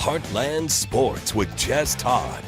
Heartland Sports with Jess Todd.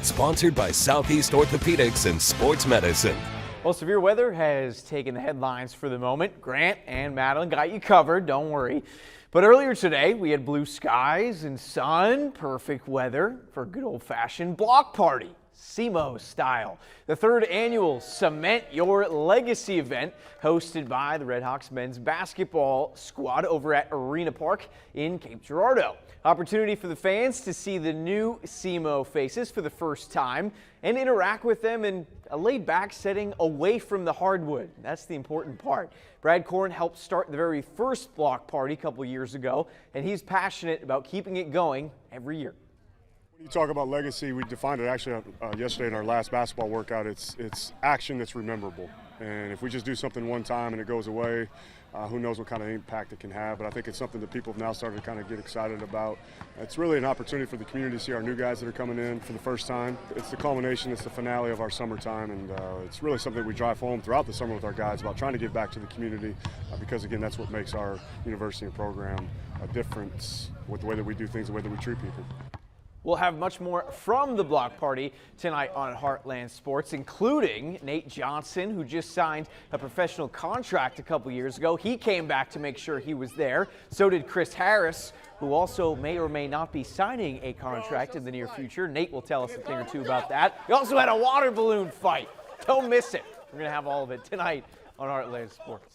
Sponsored by Southeast Orthopedics and Sports Medicine. Well, severe weather has taken the headlines for the moment. Grant and Madeline got you covered, don't worry. But earlier today, we had blue skies and sun, perfect weather for a good old-fashioned block party, SEMO style. The third annual Cement Your Legacy event hosted by the Redhawks men's basketball squad over at Arena Park in Cape Girardeau. Opportunity for the fans to see the new SEMO faces for the first time and interact with them in a laid-back setting away from the hardwood. That's the important part. Brad Korn helped start the very first block party a couple years ago, and he's passionate about keeping it going every year. When you talk about legacy, we defined it actually yesterday in our last basketball workout. It's action that's rememberable. And if we just do something one time and it goes away, who knows what kind of impact it can have. But I think it's something that people have now started to kind of get excited about. It's really an opportunity for the community to see our new guys that are coming in for the first time. It's the culmination, it's the finale of our summertime, and it's really something that we drive home throughout the summer with our guys about trying to give back to the community because, again, that's what makes our university and program a difference with the way that we do things, the way that we treat people. We'll have much more from the block party tonight on Heartland Sports, including Nate Johnson, who just signed a professional contract a couple years ago. He came back to make sure he was there. So did Chris Harris, who also may or may not be signing a contract in the near future. Nate will tell us a thing or two about that. We also had a water balloon fight. Don't miss it. We're going to have all of it tonight on Heartland Sports.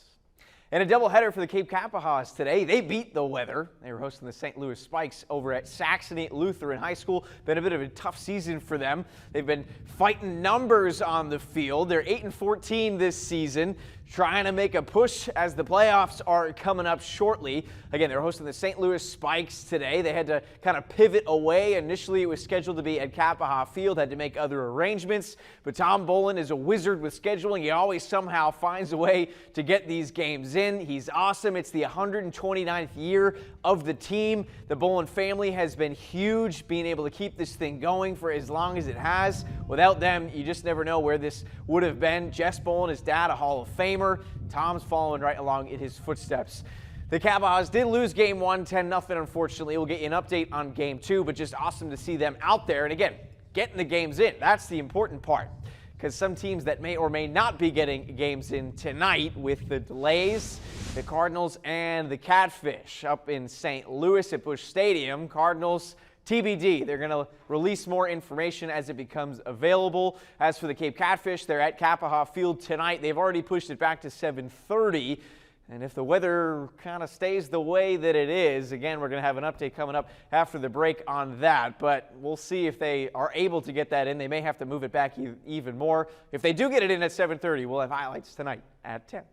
And a doubleheader for the Cape Kapahas today. They beat the weather. They were hosting the St. Louis Spikes over at Saxony Lutheran High School. Been a bit of a tough season for them. They've been fighting numbers on the field. They're 8-14 this season, trying to make a push as the playoffs are coming up shortly. Again, they're hosting the St. Louis Spikes today. They had to kind of pivot away. Initially, it was scheduled to be at Kapaha Field, had to make other arrangements. But Tom Bolin is a wizard with scheduling. He always somehow finds a way to get these games in. He's awesome. It's the 129th year of the team. The Bolin family has been huge, being able to keep this thing going for as long as it has. Without them, you just never know where this would have been. Jess Bolin, his dad, a Hall of Famer. Tom's following right along in his footsteps. The Kapahas did lose game one, 10-0, unfortunately. We'll get you an update on game two, but just awesome to see them out there. And again, getting the games in. That's the important part, because some teams that may or may not be getting games in tonight with the delays, the Cardinals and the Catfish up in St. Louis at Busch Stadium. Cardinals TBD. They're going to release more information as it becomes available. As for the Cape Catfish, they're at Kapaha Field tonight. They've already pushed it back to 7:30. And if the weather kind of stays the way that it is, again, we're going to have an update coming up after the break on that. But we'll see if they are able to get that in. They may have to move it back even more. If they do get it in at 7:30, we'll have highlights tonight at 10.